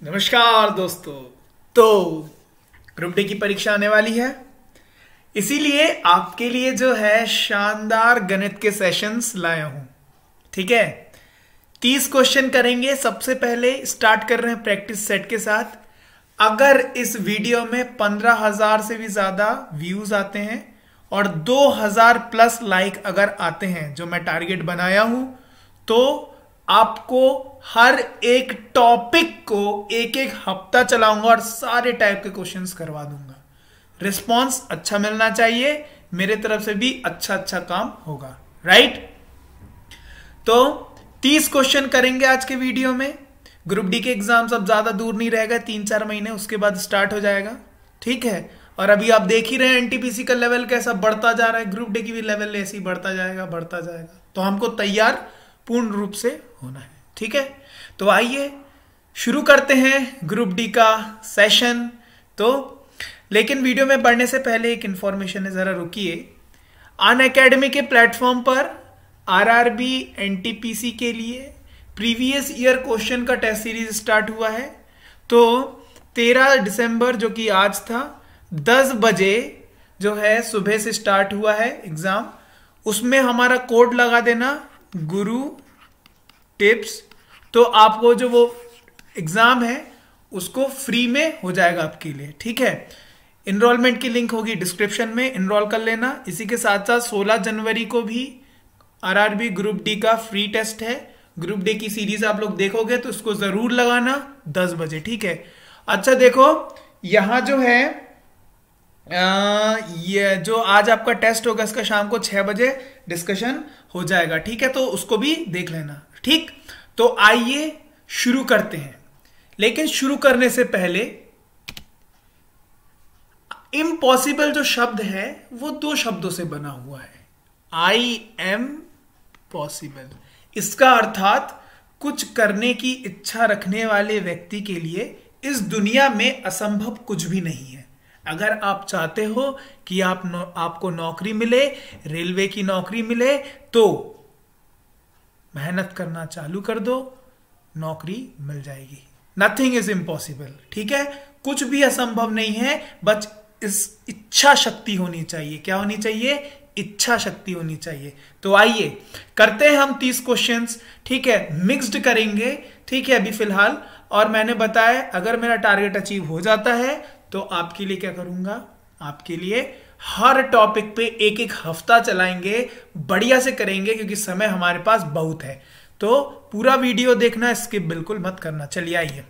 नमस्कार दोस्तों। तो ग्रुप डी की परीक्षा आने वाली है, इसीलिए आपके लिए जो है शानदार गणित के सेशंस लाया हूं। ठीक है, 30 क्वेश्चन करेंगे। सबसे पहले स्टार्ट कर रहे हैं प्रैक्टिस सेट के साथ। अगर इस वीडियो में 15,000 से भी ज्यादा व्यूज आते हैं और 2,000 प्लस लाइक अगर आते हैं, जो मैं टारगेट बनाया हूं, तो आपको हर एक टॉपिक को एक एक हफ्ता चलाऊंगा और सारे टाइप के क्वेश्चंस करवा दूंगा। रिस्पांस अच्छा मिलना चाहिए, मेरे तरफ से भी अच्छा अच्छा काम होगा। राइट, तो 30 क्वेश्चन करेंगे आज के वीडियो में। ग्रुप डी के एग्जाम्स अब ज्यादा दूर नहीं रहेगा, 3-4 महीने उसके बाद स्टार्ट हो जाएगा। ठीक है, और अभी आप देख ही रहे हैं एनटीपीसी का लेवल कैसा बढ़ता जा रहा है, ग्रुप डी की भी लेवल ऐसे ही बढ़ता जाएगा। तो हमको तैयार पूर्ण रूप से होना है। ठीक है, तो आइए शुरू करते हैं ग्रुप डी का सेशन। तो लेकिन वीडियो में बढ़ने से पहले एक इंफॉर्मेशन है, जरा रुकिए। अनअकैडमी के प्लेटफॉर्म पर आरआरबी एनटीपीसी के लिए प्रीवियस ईयर क्वेश्चन का टेस्ट सीरीज स्टार्ट हुआ है। तो 13 दिसंबर जो कि आज था, 10 बजे जो है सुबह से स्टार्ट हुआ है एग्जाम। उसमें हमारा कोड लगा देना गुरु टिप्स, तो आपको जो वो एग्जाम है उसको फ्री में हो जाएगा आपके लिए। ठीक है, इनरोलमेंट की लिंक होगी डिस्क्रिप्शन में, इनरोल कर लेना। इसी के साथ साथ 16 जनवरी को भी आरआरबी ग्रुप डी का फ्री टेस्ट है। ग्रुप डी की सीरीज आप लोग देखोगे तो उसको जरूर लगाना 10 बजे। ठीक है, अच्छा देखो यहां जो है ये जो आज आपका टेस्ट होगा इसका शाम को 6 बजे डिस्कशन हो जाएगा। ठीक है, तो उसको भी देख लेना। ठीक, तो आइए शुरू करते हैं। लेकिन शुरू करने से पहले इम्पॉसिबल जो शब्द है वो 2 शब्दों से बना हुआ है, आई एम पॉसिबल। इसका अर्थात कुछ करने की इच्छा रखने वाले व्यक्ति के लिए इस दुनिया में असंभव कुछ भी नहीं है। अगर आप चाहते हो कि आपको नौकरी मिले, रेलवे की नौकरी मिले, तो मेहनत करना चालू कर दो, नौकरी मिल जाएगी। Nothing is impossible. ठीक है, कुछ भी असंभव नहीं है, बस इस इच्छा शक्ति होनी चाहिए। क्या होनी चाहिए? इच्छा शक्ति होनी चाहिए। तो आइए करते हैं हम 30 क्वेश्चंस। ठीक है, मिक्स्ड करेंगे। ठीक है, अभी फिलहाल, और मैंने बताया अगर मेरा टारगेट अचीव हो जाता है तो आपके लिए क्या करूंगा, आपके लिए हर टॉपिक पे एक एक हफ्ता चलाएंगे, बढ़िया से करेंगे, क्योंकि समय हमारे पास बहुत है। तो पूरा वीडियो देखना, स्किप बिल्कुल मत करना। चलिए आइए,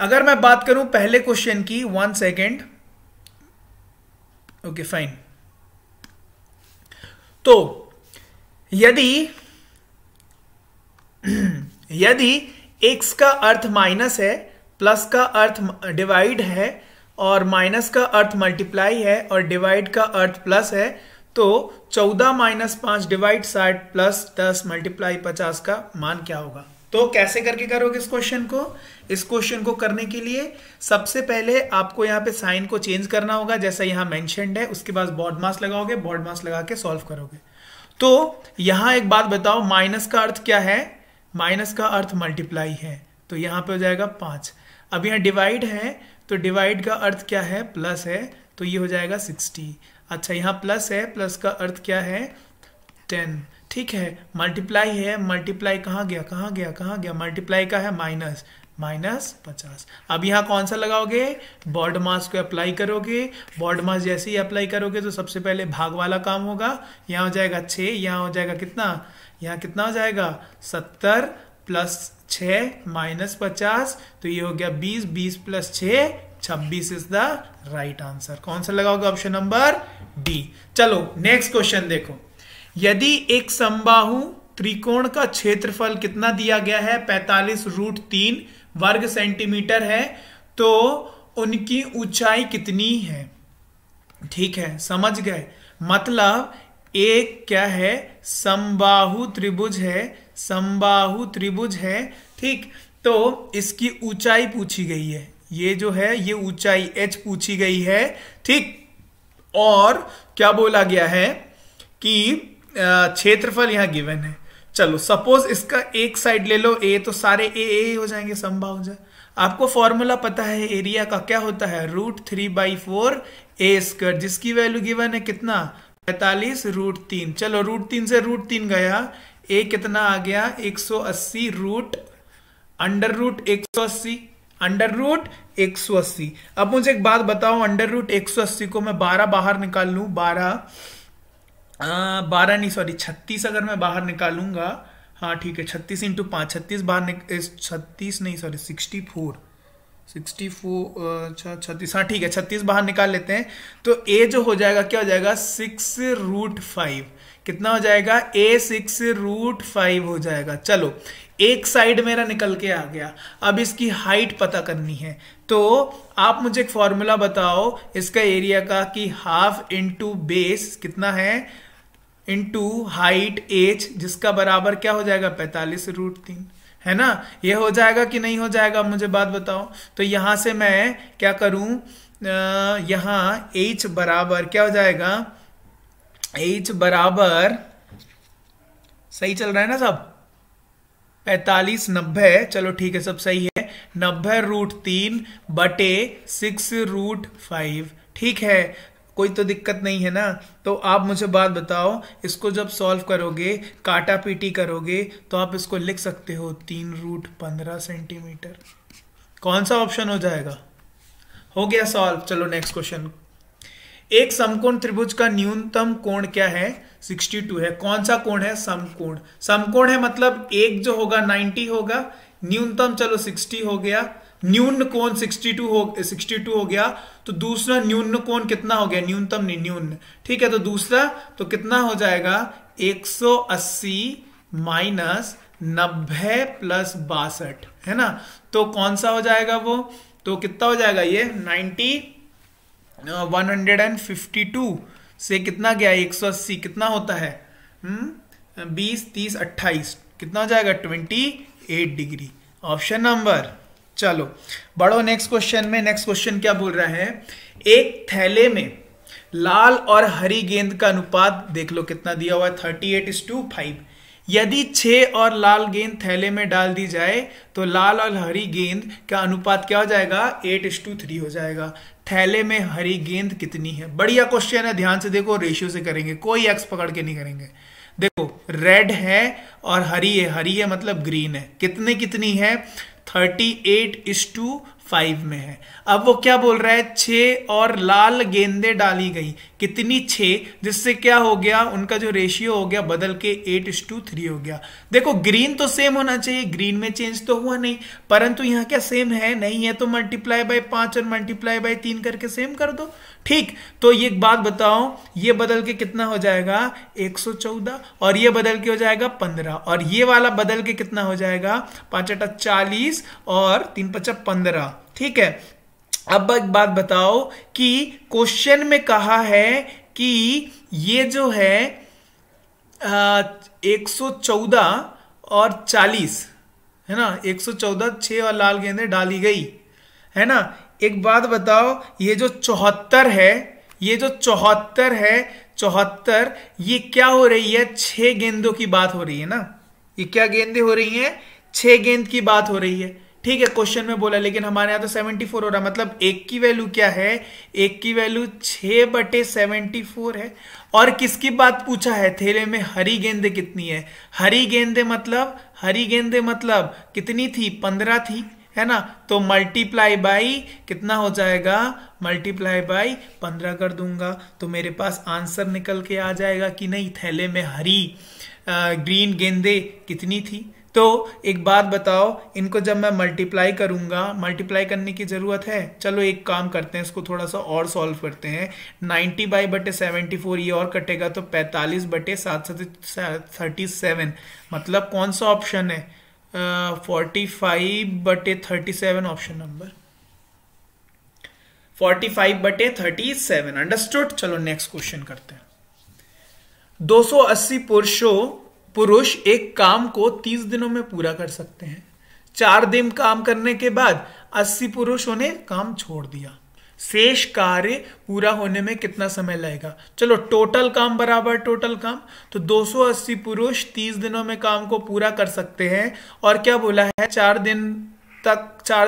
अगर मैं बात करूं पहले क्वेश्चन की, 1 सेकेंड। Okay fine. तो यदि x का अर्थ माइनस है, प्लस का अर्थ डिवाइड है, और माइनस का अर्थ मल्टीप्लाई है, और डिवाइड का अर्थ प्लस है, तो 14 - 5 डिवाइड 60 प्लस 10 मल्टीप्लाई 50 का मान क्या होगा? तो कैसे करके करोगे इस क्वेश्चन को? इस क्वेश्चन को करने के लिए सबसे पहले आपको यहाँ पे साइन को चेंज करना होगा, जैसा यहाँ मेंशन्ड है। उसके बाद बॉड मास लगाओगे, बॉड मास लगा के सॉल्व करोगे। तो यहाँ एक बात बताओ, माइनस का अर्थ क्या है? माइनस का अर्थ मल्टीप्लाई है, तो यहाँ पे हो जाएगा 5। अब यहाँ डिवाइड है, तो डिवाइड का अर्थ क्या है? प्लस है, तो ये हो जाएगा 60। अच्छा, यहाँ प्लस है, प्लस का अर्थ क्या है? 10। ठीक है, मल्टीप्लाई है, मल्टीप्लाई कहाँ गया? मल्टीप्लाई का है माइनस 50। अब यहाँ कौन सा लगाओगे? बॉड मास को अप्लाई करोगे। बॉड मास जैसे ही अप्लाई करोगे तो सबसे पहले भाग वाला काम होगा। यहाँ हो जाएगा 6, यहाँ हो जाएगा कितना? यहाँ कितना हो जाएगा? 70 प्लस 6 माइनस 50, तो ये हो गया 20। 20 plus 6 26 is the right answer. कौन सा लगाओगे? Option number D. चलो नेक्स्ट क्वेश्चन देखो। यदि एक समबाहु त्रिकोण का क्षेत्रफल कितना दिया गया है? 45√3 वर्ग सेंटीमीटर है, तो उनकी ऊंचाई कितनी है? ठीक है, समझ गए? मतलब एक क्या है? समबाहु त्रिभुज है, समबाहु त्रिभुज है। ठीक, तो इसकी ऊंचाई पूछी गई है। ये जो है ये ऊंचाई h पूछी गई है। ठीक, और क्या बोला गया है कि क्षेत्रफल यहां गिवन है। चलो सपोज इसका एक साइड ले लो ए, तो सारे ए हो जाएंगे, समबाहु जाए। आपको फॉर्मूला पता है एरिया का, क्या होता है, √3/4 ए स्क्वायर, जिसकी वैल्यू गिवन है कितना, 45 √3। चलो √3 से √3 गया, ए कितना आ गया 180 √180 √180। अब मुझे एक बात बताओ, √180 को मैं 12 बाहर निकाल लूं, 12 नहीं सॉरी 36 अगर मैं बाहर निकालूंगा, हाँ ठीक है 36 × 5, 36 बाहर 36 नहीं सॉरी 64 अच्छा 36, हाँ ठीक है 36 बाहर निकाल लेते हैं। तो ए जो हो जाएगा क्या हो जाएगा 6√5, कितना हो जाएगा ए 6√5 हो जाएगा। चलो एक साइड मेरा निकल के आ गया, अब इसकी हाइट पता करनी है। तो आप मुझे एक फॉर्मूला बताओ इसका एरिया का, कि हाफ इंटू बेस कितना है इंटू हाइट h, जिसका बराबर क्या हो जाएगा 45 √3, है ना। ये हो जाएगा कि नहीं हो जाएगा, मुझे बात बताओ। तो यहां से मैं क्या करूं, यहां h बराबर क्या हो जाएगा, h बराबर सही चल रहा है ना सब, 45 90, चलो ठीक है सब सही है, 90 √3 बटे 6√5, ठीक है कोई तो दिक्कत नहीं है ना। तो आप मुझे बात बताओ, इसको जब सॉल्व करोगे, काटा पीटी करोगे, तो आप इसको लिख सकते हो 3√15 सेंटीमीटर। कौन सा ऑप्शन हो जाएगा, हो गया सॉल्व। चलो नेक्स्ट क्वेश्चन, एक समकोण त्रिभुज का न्यूनतम कोण क्या है, 62 है। कौन सा कोण है, समकोण। समकोण है मतलब एक जो होगा 90 होगा, न्यूनतम चलो 60 हो गया, न्यून कोण 62 हो गया, तो दूसरा न्यून कोण कितना हो गया, न्यूनतम नहीं न्यून, ठीक है। तो दूसरा तो कितना हो जाएगा 180 माइनस 90 प्लस 62, है ना। तो कौन सा हो जाएगा वो, तो कितना हो जाएगा ये 152 से कितना गया 180, कितना होता है 20 30 28, कितना हो जाएगा 28 डिग्री, ऑप्शन नंबर। चलो बढ़ो नेक्स्ट क्वेश्चन में। नेक्स्ट क्वेश्चन क्या बोल रहा है, एक थैले में लाल और हरी गेंद का अनुपात देख लो कितना दिया हुआ है, 38:5। यदि 6 और लाल गेंद थैले में डाल दी जाए तो लाल और हरी गेंद का अनुपात क्या हो जाएगा 8:3 हो जाएगा। थैले में हरी गेंद कितनी है, बढ़िया क्वेश्चन है, ध्यान से देखो, रेशियो से करेंगे, कोई एक्स पकड़ के नहीं करेंगे। देखो रेड है और हरी है मतलब ग्रीन है, कितनी है 38:5 में है। अब वो क्या बोल रहा है, 6 और लाल गेंदें डाली गई, कितनी 6, जिससे क्या हो गया उनका जो रेशियो हो गया बदल के 8:3 हो गया। देखो ग्रीन तो सेम होना चाहिए, ग्रीन में चेंज तो हुआ नहीं, परंतु यहाँ क्या सेम है, नहीं है, तो मल्टीप्लाई बाय 5 और मल्टीप्लाई बाय 3 करके सेम कर दो, ठीक। तो ये एक बात बताओ, ये बदल के कितना हो जाएगा 114, और ये बदल के हो जाएगा 15, और ये वाला बदल के कितना हो जाएगा 5 × 40 और 3 × 5 15, ठीक है। अब एक बात बताओ कि क्वेश्चन में कहा है कि ये जो है 114 और 40 है ना, 114 6 और लाल गेंदें डाली गई है ना। एक बात बताओ, ये जो 74 है, ये जो 74 है, 74 ये क्या हो रही है, 6 गेंदों की बात हो रही है ना, ये क्या गेंदें हो रही हैं, 6 गेंद की बात हो रही है, ठीक है। क्वेश्चन में बोला, लेकिन हमारे यहां तो 74 हो रहा है, मतलब एक की वैल्यू क्या है, एक की वैल्यू 6/74 है। और किसकी बात पूछा है, थैले में हरी गेंदें कितनी है, हरी गेंदें मतलब कितनी थी 15 थी, है ना। तो मल्टीप्लाई बाई कितना हो जाएगा, मल्टीप्लाई बाई 15 कर दूंगा, तो मेरे पास आंसर निकल के आ जाएगा कि नहीं, थैले में हरी ग्रीन गेंदें कितनी थी। तो एक बात बताओ, इनको जब मैं मल्टीप्लाई करूंगा, मल्टीप्लाई करने की जरूरत है, चलो एक काम करते हैं, इसको थोड़ा सा और सॉल्व करते हैं। 90/74 ये और कटेगा तो 45/7 मतलब कौन सा ऑप्शन है 45/37, ऑप्शन नंबर 45/37, अंडरस्टूड। चलो नेक्स्ट क्वेश्चन करते हैं। 280 पुरुष एक काम को 30 दिनों में पूरा कर सकते हैं। 4 दिन काम करने के बाद 80 पुरुषों ने काम छोड़ दिया। शेष कार्य पूरा होने में कितना समय लगेगा। चलो टोटल काम बराबर टोटल काम, तो 280 पुरुष 30 दिनों में काम को पूरा कर सकते हैं। और क्या बोला है, 4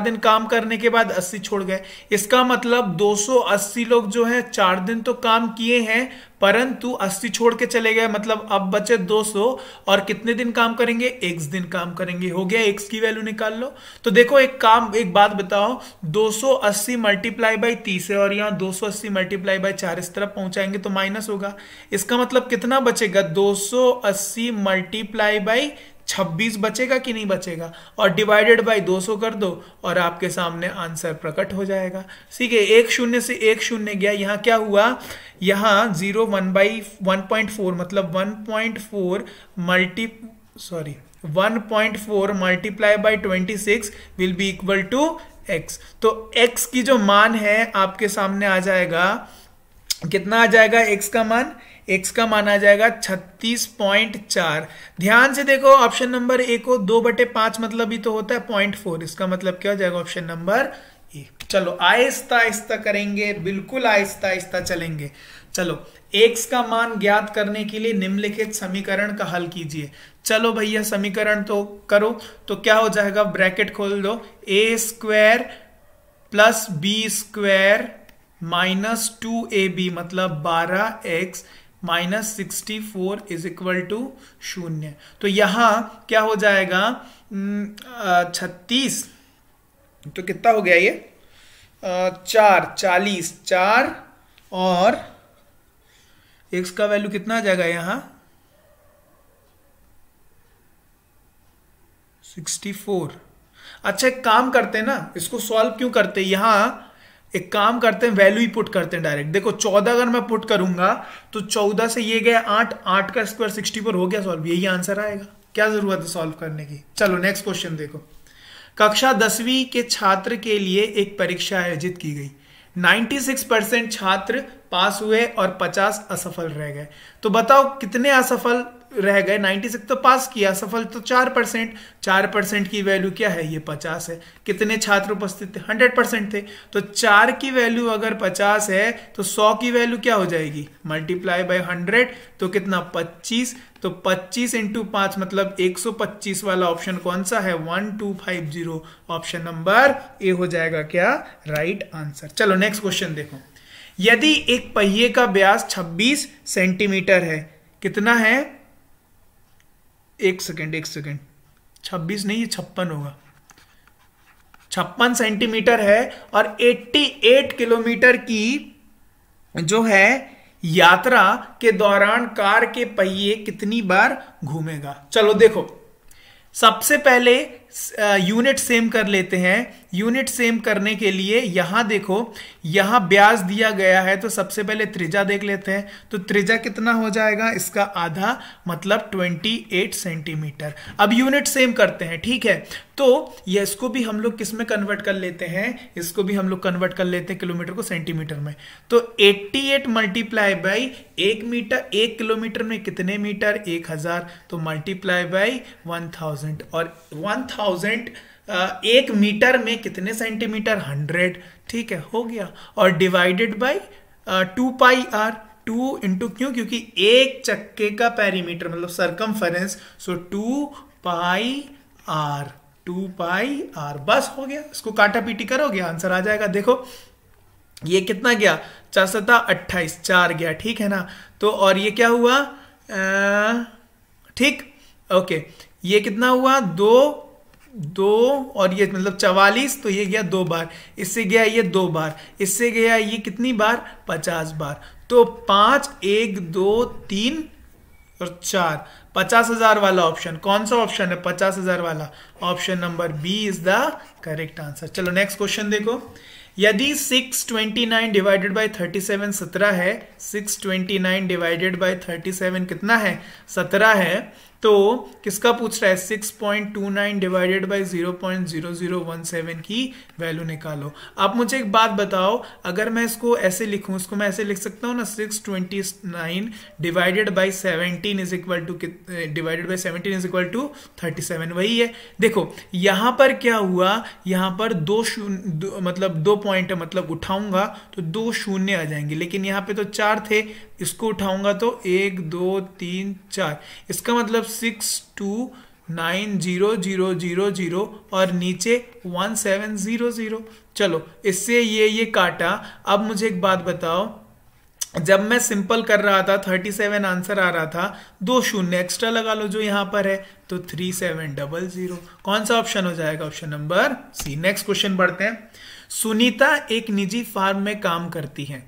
दिन काम करने के बाद 80 छोड़ गए। इसका मतलब 280 लोग जो है 4 दिन तो काम किए हैं परंतु 80 छोड़ के चले गए, मतलब अब बचे 200। और कितने दिन काम करेंगे, x दिन काम करेंगे। हो गया, x की वैल्यू निकाल लो। तो देखो एक बात बताओ, 280 मल्टीप्लाई बाई 30 है और यहाँ 280 मल्टीप्लाई बाई 4 इस तरफ पहुंचाएंगे तो माइनस होगा। इसका मतलब कितना बचेगा, 280 मल्टीप्लाई बाई 26 बचेगा कि नहीं बचेगा, और डिवाइडेड बाय 200 कर दो और आपके सामने आंसर प्रकट हो जाएगा। ठीक है, एक शून्य से एक शून्य गया, यहाँ क्या हुआ, यहाँ 0 1/1.4 मतलब 1.4 multiply by 26 will be equal to x। तो x की जो मान है आपके सामने आ जाएगा, कितना आ जाएगा x का मान, x का मान आ जाएगा 36.4। ध्यान से देखो, ऑप्शन नंबर ए को 2/5 मतलब ही तो होता है 0.4, इसका मतलब क्या हो जाएगा ऑप्शन नंबर ए। चलो आहिस्ता आहिस्ता करेंगे, बिल्कुल आहिस्ता आहिस्ता चलेंगे। चलो x का मान ज्ञात करने के लिए निम्नलिखित समीकरण का हल कीजिए। चलो भैया समीकरण तो करो, तो क्या हो जाएगा, ब्रैकेट खोल दो, a² plus b² minus 2ab मतलब 12x minus 64 is equal to 0। तो यहां क्या हो जाएगा, 36 तो कितना हो गया ये, 4 और x का वैल्यू कितना आ जाएगा यहां 64। अच्छा एक काम करते हैं ना, इसको सॉल्व क्यों करते हैं, यहां एक काम करते हैं वैल्यू ही पुट करते हैं डायरेक्ट। देखो 14 अगर मैं पुट करूंगा तो 14 से ये गया 8 का स्क्वायर 64 हो गया सॉल्व, यही आंसर आएगा, क्या जरूरत है सॉल्व करने की। चलो नेक्स्ट क्वेश्चन देखो, कक्षा 10वीं के छात्र के लिए एक परीक्षा आयोजित की गई। 96% छात्र पास हुए और 50 असफल रह गए। तो बताओ कितने असफल रह गए, 96 तो पास किया, असफल तो 4%। 4% की वैल्यू क्या है, ये 50 है। कितने छात्र उपस्थित थे, 100% थे। तो 4 की वैल्यू अगर 50 है तो 100 की वैल्यू क्या हो जाएगी, मल्टीप्लाई बाय 100 तो कितना 25। तो 25 इंटू 5 मतलब 125 वाला ऑप्शन कौन सा है, 1250, ऑप्शन नंबर ए हो जाएगा क्या राइट आंसर। चलो नेक्स्ट क्वेश्चन देखो, यदि एक पहिए का व्यास 26 सेंटीमीटर है, कितना है, एक सेकेंड 26 नहीं, 56 होगा, 56 सेंटीमीटर है और 88 किलोमीटर की जो है यात्रा के दौरान कार के पहिए कितनी बार घूमेगा। चलो देखो सबसे पहले यूनिट सेम कर लेते हैं। यूनिट सेम करने के लिए यहां देखो, यहां व्यास दिया गया है तो सबसे पहले त्रिज्या देख लेते हैं। तो त्रिज्या कितना हो जाएगा, इसका आधा मतलब 28 सेंटीमीटर। अब यूनिट सेम करते हैं, ठीक है। तो ये इसको भी हम लोग किस में कन्वर्ट कर लेते हैं, इसको भी हम लोग कन्वर्ट कर लेते हैं किलोमीटर को सेंटीमीटर में। तो 88 मल्टीप्लाई बाई 1 मीटर, 1 किलोमीटर में कितने मीटर, 1000, तो मल्टीप्लाई बाई 1000 और 1000 1 मीटर में कितने सेंटीमीटर, 100, ठीक है हो गया। और divided by 2 pi r, 2 into क्यों, क्योंकि एक चक्के का पेरीमीटर मतलब सरकमफेरेंस, सो 2 पाई आर, बस हो गया। इसको काटा पीटी करोगे आंसर आ जाएगा। देखो ये कितना गया, 4 7 28, 4 गया, ठीक है ना। तो और ये क्या हुआ, ठीक ओके, ये कितना हुआ, 2 और ये मतलब 44, तो ये गया 2 बार, इससे गया ये 2 बार, इससे गया ये कितनी बार, 50 बार। तो 5 1 2 3 और 4, 50,000 वाला ऑप्शन कौन सा ऑप्शन है, 50,000 वाला, option number B is the correct answer. चलो नेक्स्ट क्वेश्चन देखो, यदि 629 डिवाइडेड बाय 37 17 है, 629 डिवाइडेड बाय 37 कितना है, 17 है, तो किसका पूछ रहा है, 6.29 डिवाइडेड बाई 0.0017 की वैल्यू निकालो। आप मुझे एक बात बताओ, अगर मैं इसको ऐसे लिखूं, इसको मैं ऐसे लिख सकता हूं ना, 629 divided by 17 is equal to 37, वही है। देखो यहां पर क्या हुआ, यहां पर मतलब 2 पॉइंट, मतलब उठाऊंगा तो 2 शून्य आ जाएंगे, लेकिन यहां पे तो 4 थे, इसको उठाऊंगा तो 1 2 3 4, इसका मतलब 6290000 और नीचे 1700। चलो इससे ये काटा। अब मुझे एक बात बताओ, जब मैं सिंपल कर रहा था 37 आंसर आ रहा था, 2 शून्य एक्स्ट्रा लगा लो जो यहां पर है, तो 3700। कौन सा ऑप्शन हो जाएगा, option number C. Next question बढ़ते हैं। सुनीता एक निजी फार्म में काम करती है,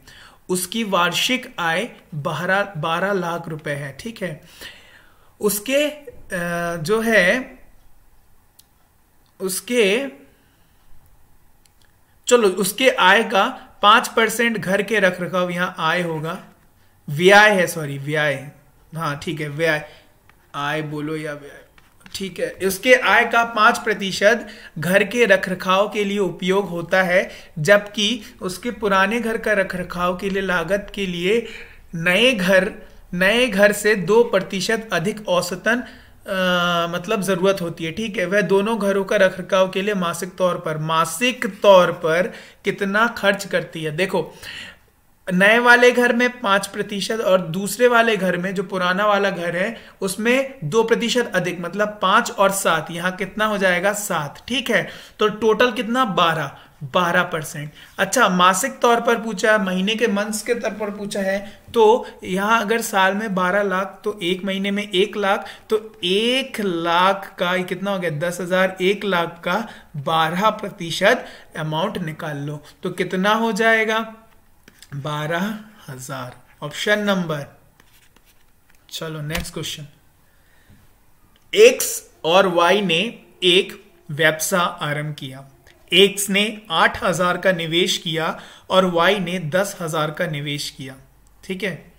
उसकी वार्षिक आय 12 लाख रुपए है, ठीक है। उसके जो है उसके आय का 5% घर के रख रखाव, यहां आय होगा, व्यय है, सॉरी व्यय, हाँ ठीक है व्यय, आय बोलो या व्यय, ठीक है। उसके आय का 5% घर के रखरखाव के लिए उपयोग होता है, जबकि उसके पुराने घर का रखरखाव के लिए लागत के लिए नए घर से 2% अधिक औसतन मतलब जरूरत होती है, ठीक है। वह दोनों घरों का रखरखाव के लिए मासिक तौर पर कितना खर्च करती है। देखो नए वाले घर में 5% और दूसरे वाले घर में जो पुराना वाला घर है उसमें 2% अधिक, मतलब 5 और 7, यहां कितना हो जाएगा 7, ठीक है। तो टोटल कितना 12%। अच्छा मासिक तौर पर पूछा है, महीने के मंथ्स के तौर पर पूछा है, तो यहां अगर साल में 12 लाख तो एक महीने में 1 लाख, तो 1 लाख का कितना हो गया 10,000, 1 लाख का 12% अमाउंट निकाल लो, तो कितना हो जाएगा 12,000, ऑप्शन नंबर। चलो नेक्स्ट क्वेश्चन। एक्स और वाई ने एक व्यवसाय आरंभ किया। एक्स ने 8,000 का निवेश किया और वाई ने 10,000 का निवेश किया, ठीक है।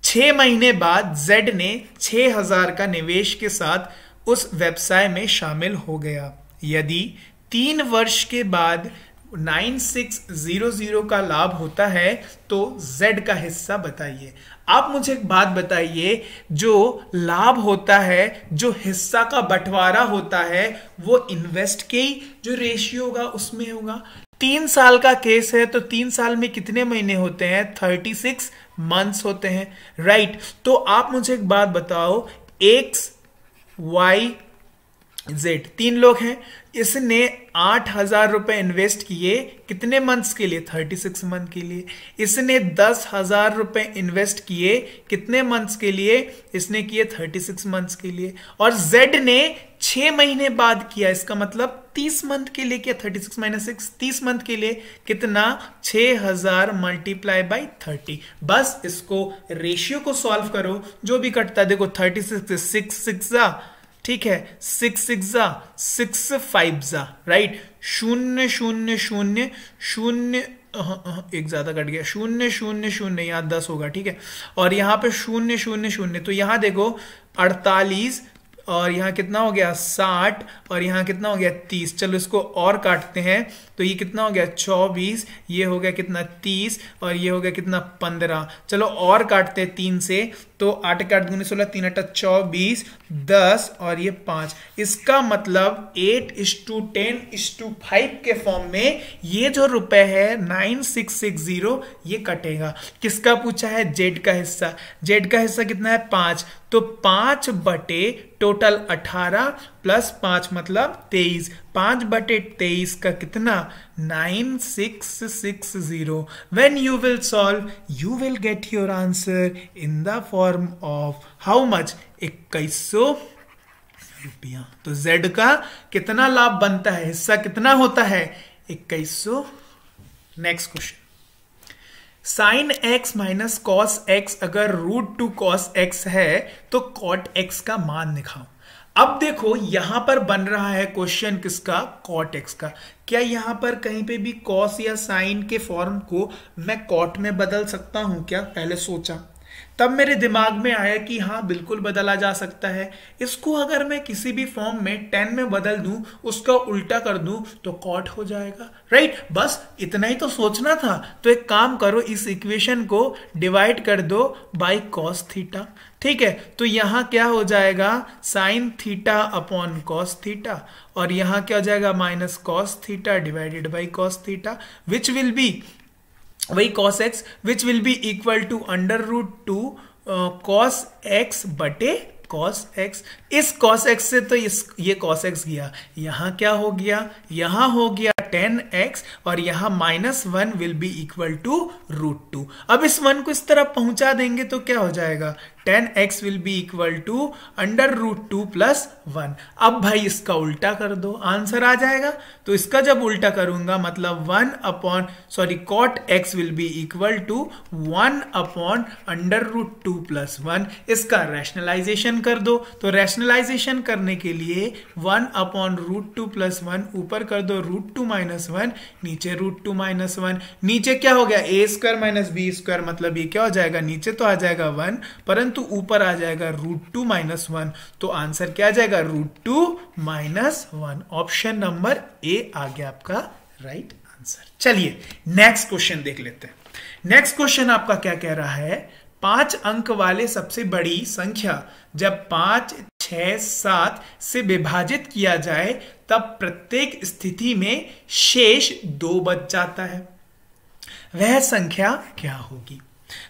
6 महीने बाद जेड ने 6,000 का निवेश के साथ उस व्यवसाय में शामिल हो गया। यदि 3 वर्ष के बाद 9600 का लाभ होता है तो Z का हिस्सा बताइए। आप मुझे एक बात बताइए, जो लाभ होता है, जो हिस्सा का बंटवारा होता है, वो इन्वेस्ट के ही जो रेशियो होगा उसमें होगा। 3 साल का केस है तो 3 साल में कितने महीने होते हैं, 36 मंथ्स होते हैं, राइट। तो आप मुझे एक बात बताओ, एक्स वाई जेड 3 लोग हैं, इसने 8,000 रुपए इन्वेस्ट किए कितने मंथ्स के लिए, 36 मंथ के लिए। इसने 10,000 रुपए इन्वेस्ट किए कितने मंथ्स के लिए, इसने किए 36 मंथ्स के लिए। और जेड ने 6 महीने बाद किया, इसका मतलब 30 मंथ के लिए किया, 36 - 6 30 मंथ के लिए कितना, 6,000 मल्टीप्लाई बाई 30। बस इसको रेशियो को सॉल्व करो, जो भी कटता है देखो 36 6 जा, ठीक है, 6 6 जा 6 5 जा, राइट। 0 0 0 0, एक ज्यादा कट गया, 0 0 0, यहां 10 होगा, ठीक है। और यहां पे 0 0 0, तो यहां देखो 48 और यहां कितना हो गया 60 और यहां कितना हो गया 30। चलो इसको और काटते हैं, तो ये कितना हो गया 24, ये हो गया कितना 30 और ये हो गया कितना 15। चलो और काटते हैं 3 से, तो 8 के 8 दूनी 16, 3 8 24, 10 और ये 5। इसका मतलब 8:10:5 के फॉर्म में ये जो रुपए है 9660 ये कटेगा। किसका पूछा है, जेड का हिस्सा। जेड का हिस्सा कितना है 5, तो 5 बटे टोटल 18 प्लस 5 मतलब 23, 5 बटे 23 का कितना 9660। When you will solve, you will get your answer in the form of how much, 2100 रुपया। तो Z का कितना लाभ बनता है, हिस्सा कितना होता है 2100। Next question, sine x minus cos x अगर √2 cos x है तो कॉट x का मान दिखाओ। अब देखो यहां पर बन रहा है क्वेश्चन किसका, कॉट x का। क्या यहां पर कहीं पे भी कॉस या साइन के फॉर्म को मैं कॉट में बदल सकता हूं क्या, पहले सोचा। तब मेरे दिमाग में आया कि हाँ बिल्कुल बदला जा सकता है। इसको अगर मैं किसी भी फॉर्म में 10 में बदल दूं, उसका उल्टा कर दूं तो कॉट हो जाएगा, राइट। बस इतना ही तो सोचना था। तो एक काम करो, इस इक्वेशन को डिवाइड कर दो बाय कॉस थीटा, ठीक है। तो यहां क्या हो जाएगा, sine theta upon cos theta, और यहां क्या हो जाएगा, minus cos theta divided by cos theta, which will be वही cos x, which will be equal to under root 2 cos x बटे cos x। इस cos x से तो ये cos x गया, यहां क्या हो गया, यहां हो गया 10x, और यहां -1 will be equal to root 2। अब इस 1 को इस तरफ पहुंचा देंगे तो क्या हो जाएगा, 10x will be equal to under root 2 plus 1। अब भाई इसका उल्टा कर दो, आंसर आ जाएगा। तो इसका जब उल्टा करूंगा मतलब cot x will be equal to 1 upon under root 2 plus 1। इसका रैशनलाइजेशन कर दो, तो रैशनलाइजेशन करने के लिए 1 अपॉन रूट 2 प्लस 1 ऊपर कर दो रूट 2 माइनस 1, नीचे रूट 2 माइनस 1, नीचे क्या हो गया a square minus B square, मतलब ये क्या हो जाएगा, नीचे तो आ जाएगा 1 परंतु ऊपर आ जाएगा रूट 2 माइनस 1। तो आंसर क्या आ जाएगा, root 2 minus 1। Option number A आ गया आपका राइट आंसर। चलिए नेक्स्ट क्वेश्चन देख लेते हैं। नेक्स्ट क्वेश्चन आपका क्या कह रहा है, 5 अंक वाले सबसे बड़ी संख्या जब 5, 6, 7 से विभाजित किया जाए तब प्रत्येक स्थिति में शेष 2 बच जाता है, वह संख्या क्या होगी।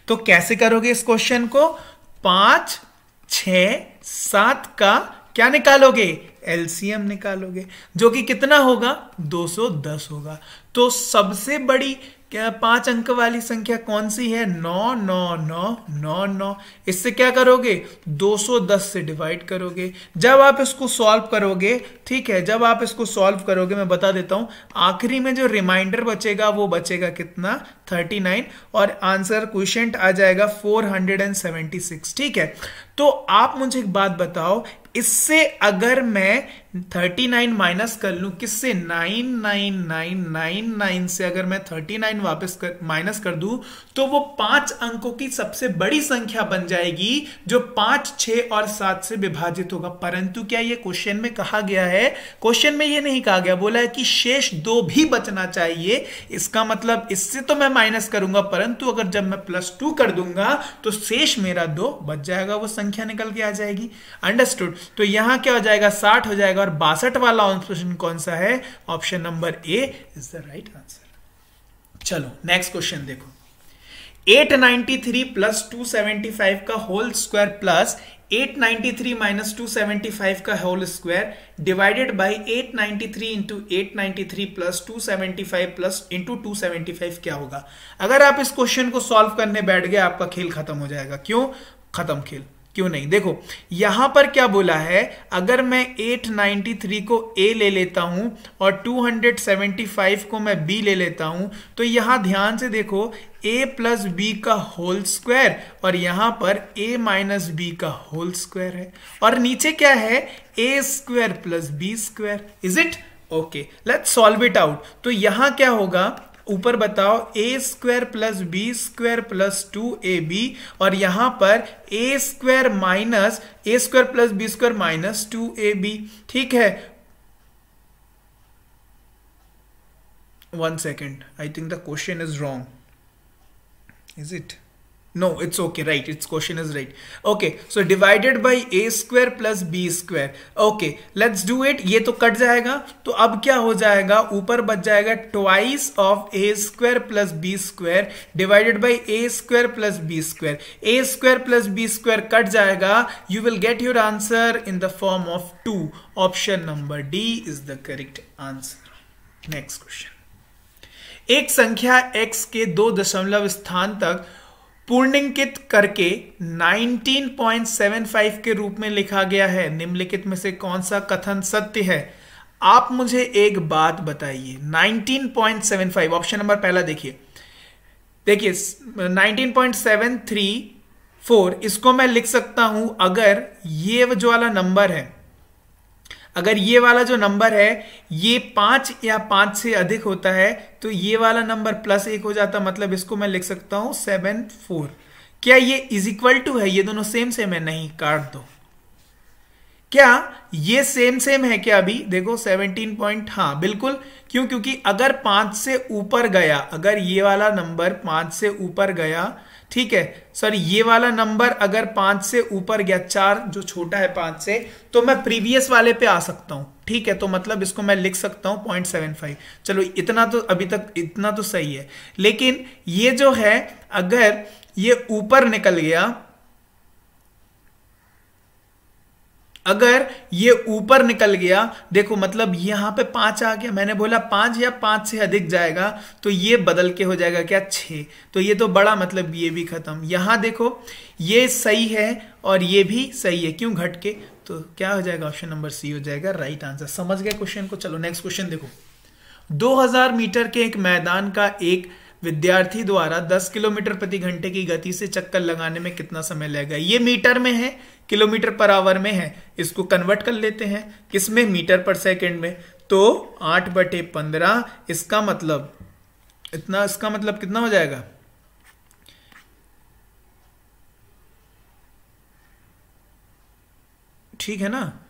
तो कैसे करोगे इस क्वेश्चन को, 5, 6, 7 का क्या निकालोगे, एलसीएम निकालोगे, जो कि कितना होगा, 210 होगा। तो सबसे बड़ी 5 अंक वाली संख्या कौन सी है, 9, 9, 9, 9, 9। इससे क्या करोगे, 210 से डिवाइड करोगे। जब आप इसको सॉल्व करोगे, ठीक है, जब आप इसको सॉल्व करोगे, मैं बता देता हूं, आखिरी में जो रिमाइंडर बचेगा वो बचेगा कितना, 39, और आंसर क्वोशिएंट आ जाएगा 476, ठीक है। तो आप मुझे एक बात बताओ, इससे अगर मैं 39 माइनस कर लूं, किससे, 99999 से अगर मैं 39 वापस माइनस कर दूं, तो वो 5 अंकों की सबसे बड़ी संख्या बन जाएगी जो 5, 6 और 7 से विभाजित होगा। परंतु क्या ये क्वेश्चन में कहा गया है, क्वेश्चन में ये नहीं कहा गया, बोला है कि शेष 2 भी बचना चाहिए। इसका मतलब इससे तो मैं माइनस करूंगा, परंतु अगर जब मैं +2 कर दूंगा तो शेष मेरा 2 बच जाएगा, वो संख्या निकल के आ जाएगी। अंडरस्टूड। तो यहां क्या हो जाएगा, 60 हो जाएगा, और 62 वाला ऑप्शन कौन सा है, option number A is the right answer. चलो नेक्स्ट क्वेश्चन देखो, 893 प्लस 275 का होल स्क्वायर प्लस 893 माइनस 275 का whole square divided by 893 into 893 plus 275 plus into 275 क्या होगा। अगर आप इस क्वेश्चन को सॉल्व करने बैठ गए, आपका खेल खत्म हो जाएगा। क्यों खत्म खेल, क्यों नहीं, देखो यहां पर क्या बोला है, अगर मैं 893 को A ले लेता हूं और 275 को मैं B ले लेता हूं, तो यहां ध्यान से देखो, A प्लस बी का होल स्क्वायर और यहां पर A माइनस बी का होल स्क्वायर है, और नीचे क्या है, A square plus B square. Is it okay, let's solve it out. तो यहां क्या होगा, ऊपर बताओ, A square plus B square plus 2ab, और यहां पर A square minus A square plus B square minus 2ab, ठीक है। 1 second, I think the question is wrong. Is it? No, it's okay, right, its question is right. Okay, so divided by a square plus b square. Okay, let's do it. ये तो cut जाएगा, तो अब क्या हो जाएगा, ऊपर बच जाएगा twice of a square plus b square divided by a square plus b square. a square plus b square cut जाएगा, you will get your answer in the form of 2. Option number D is the correct answer. Next question. एक संख्या x के 2 दशमलव स्थान तक पूर्णांकित करके 19.75 के रूप में लिखा गया है, निम्नलिखित में से कौन सा कथन सत्य है। आप मुझे एक बात बताइए, 19.75 ऑप्शन नंबर पहला देखिए 19.734, इसको मैं लिख सकता हूं, अगर ये जो वाला नंबर है, अगर ये वाला जो नंबर है ये 5 या 5 से अधिक होता है, तो ये वाला नंबर +1 हो जाता, मतलब इसको मैं लिख सकता हूं 74। क्या ये इज इक्वल टू है, ये दोनों सेम सेम है, नहीं, काट दो। क्या ये सेम सेम है क्या? अभी देखो 17 पॉइंट, हाँ बिल्कुल, क्यों? क्योंकि अगर 5 से ऊपर गया, अगर ये वाला नंबर 5 से ऊपर गया, ठीक है, सॉरी ये वाला नंबर अगर 5 से ऊपर गया, 4 जो छोटा है 5 से, तो मैं प्रीवियस वाले पे आ सकता हूं, ठीक है, तो मतलब इसको मैं लिख सकता हूं 0.75। चलो इतना तो अभी तक इतना तो सही है, लेकिन ये जो है अगर ये ऊपर निकल गया, अगर ये ऊपर निकल गया, देखो मतलब यहां पे 5 आ गया, मैंने बोला 5 या 5 से अधिक जाएगा तो ये बदल के हो जाएगा क्या, 6, तो ये तो बड़ा, मतलब ये भी खत्म। यहां देखो ये सही है और ये भी सही है, क्यों घट के, तो क्या हो जाएगा, ऑप्शन नंबर सी हो जाएगा राइट आंसर। समझ गए क्वेश्चन को? चलो नेक्स्ट क्वेश्चन देखो। 2000 मीटर के एक मैदान का एक विद्यार्थी द्वारा 10 किलोमीटर प्रति घंटे की गति से चक्कर लगाने में कितना समय लगेगा? ये मीटर में है, किलोमीटर पर आवर में है, इसको कन्वर्ट कर लेते हैं किसमें, मीटर पर सेकंड में, तो 8/15, इसका मतलब इतना, इसका मतलब कितना हो जाएगा, ठीक है ना,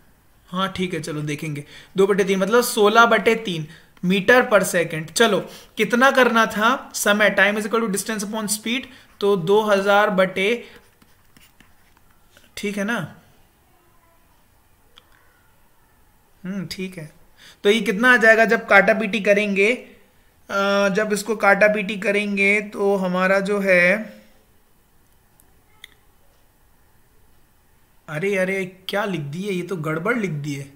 हाँ ठीक है, चलो देखेंगे, 2/3 मतलब 16/3 मीटर पर सेकंड। चलो कितना करना था, समय, time is equal to distance upon speed, तो 2000 बटे, ठीक है ना, ठीक है, तो ये कितना आ जाएगा जब काटा पीटी करेंगे, जब इसको काटा पीटी करेंगे तो हमारा जो है, अरे अरे क्या लिख दिए, ये तो गड़बड़ लिख दिए,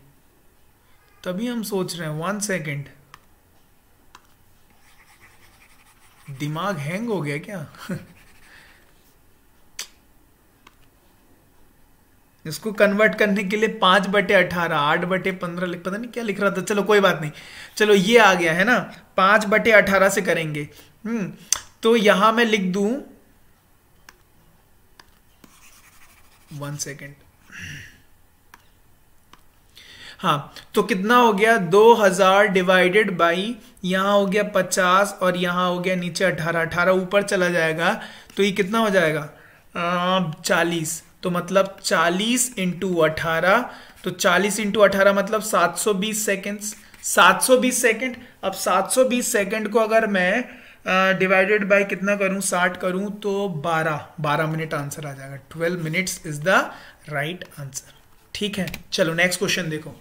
तभी हम सोच रहे हैं, 1 सेकेंड, दिमाग हैंग हो गया क्या? इसको कन्वर्ट करने के लिए 5/18, 8/15 पता नहीं क्या लिख रहा था, चलो कोई बात नहीं, चलो ये आ गया है ना, 5/18 से करेंगे। तो यहां मैं लिख दूं, 1 सेकेंड, हाँ, तो कितना हो गया, 2000 डिवाइडेड बाई, यहां हो गया 50 और यहां हो गया नीचे 18, 18 ऊपर चला जाएगा, तो ये कितना हो जाएगा, 40, तो मतलब 40 इंटू 18, तो 40 इंटू 18 मतलब 720 सेकेंड, 720 सेकेंड। अब 720 सेकेंड को अगर मैं डिवाइडेड बाय कितना करूं, 60 करूं, तो 12 मिनट आंसर आ जाएगा, 12 minutes is the right answer, ठीक है। चलो नेक्स्ट क्वेश्चन देखो।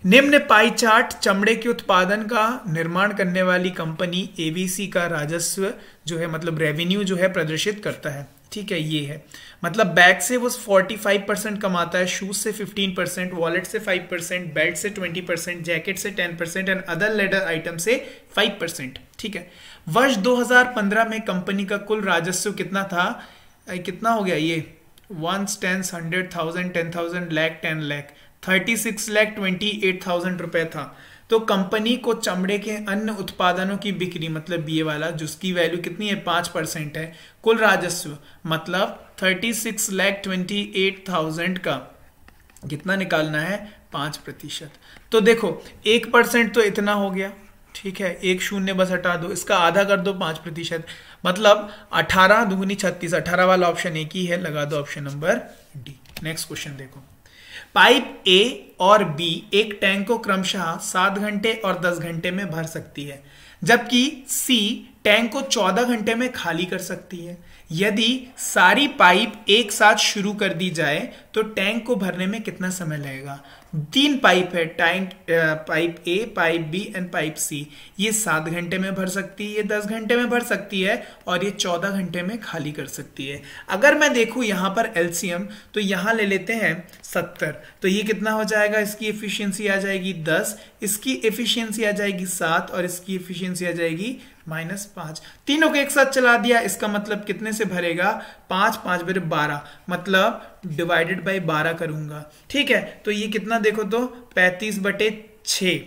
निम्न पाई चार्ट चमड़े के उत्पादन का निर्माण करने वाली कंपनी एबीसी का राजस्व जो है, मतलब रेवेन्यू जो है प्रदर्शित करता है, ठीक है, ये है, मतलब बैग से वो 45% कमाता है, शूज से 15%, वॉलेट से 5%, बेल्ट से 20%, जैकेट से 10% एंड अदर लेदर आइटम से 5%, ठीक है। वर्ष 2015 में कंपनी का कुल राजस्व कितना था, कितना हो गया ये, 1 10 100,000 10,000 लाख 10 लाख 36,28,000 रुपए था। तो कंपनी को चमड़े के अन्य उत्पादनों की बिक्री, मतलब ये वाला जिसकी वैल्यू कितनी है, 5% है, कुल राजस्व मतलब 36,28,000 का कितना निकालना है, 5%। तो देखो 1% तो इतना हो गया, ठीक है, एक शून्य बस हटा दो, इसका आधा कर दो 5%, मतलब 18 दूनी 36, 18 वाला ऑप्शन एक ही है, लगा दो option number D. Next question देखो। पाइप ए और बी एक टैंक को क्रमशः 7 घंटे और 10 घंटे में भर सकती है, जबकि सी टैंक को 14 घंटे में खाली कर सकती है। यदि सारी पाइप एक साथ शुरू कर दी जाए तो टैंक को भरने में कितना समय लगेगा? 3 पाइप है, tank, pipe A, pipe B and pipe C. ये 7 घंटे में भर सकती है, ये 10 घंटे में भर सकती है और ये 14 घंटे में खाली कर सकती है। अगर मैं देखूं यहां पर एलसीएम, तो यहां ले लेते हैं 70, तो ये कितना हो जाएगा, इसकी एफिशिएंसी आ जाएगी 10, इसकी एफिशिएंसी आ जाएगी 7 और इसकी एफिशिएंसी आ जाएगी -5। तीनों को एक साथ चला दिया, इसका मतलब कितने से भरेगा, 5 5 बटे 12, मतलब डिवाइडेड बाय 12 करूंगा, ठीक है। तो ये कितना देखो तो 35/6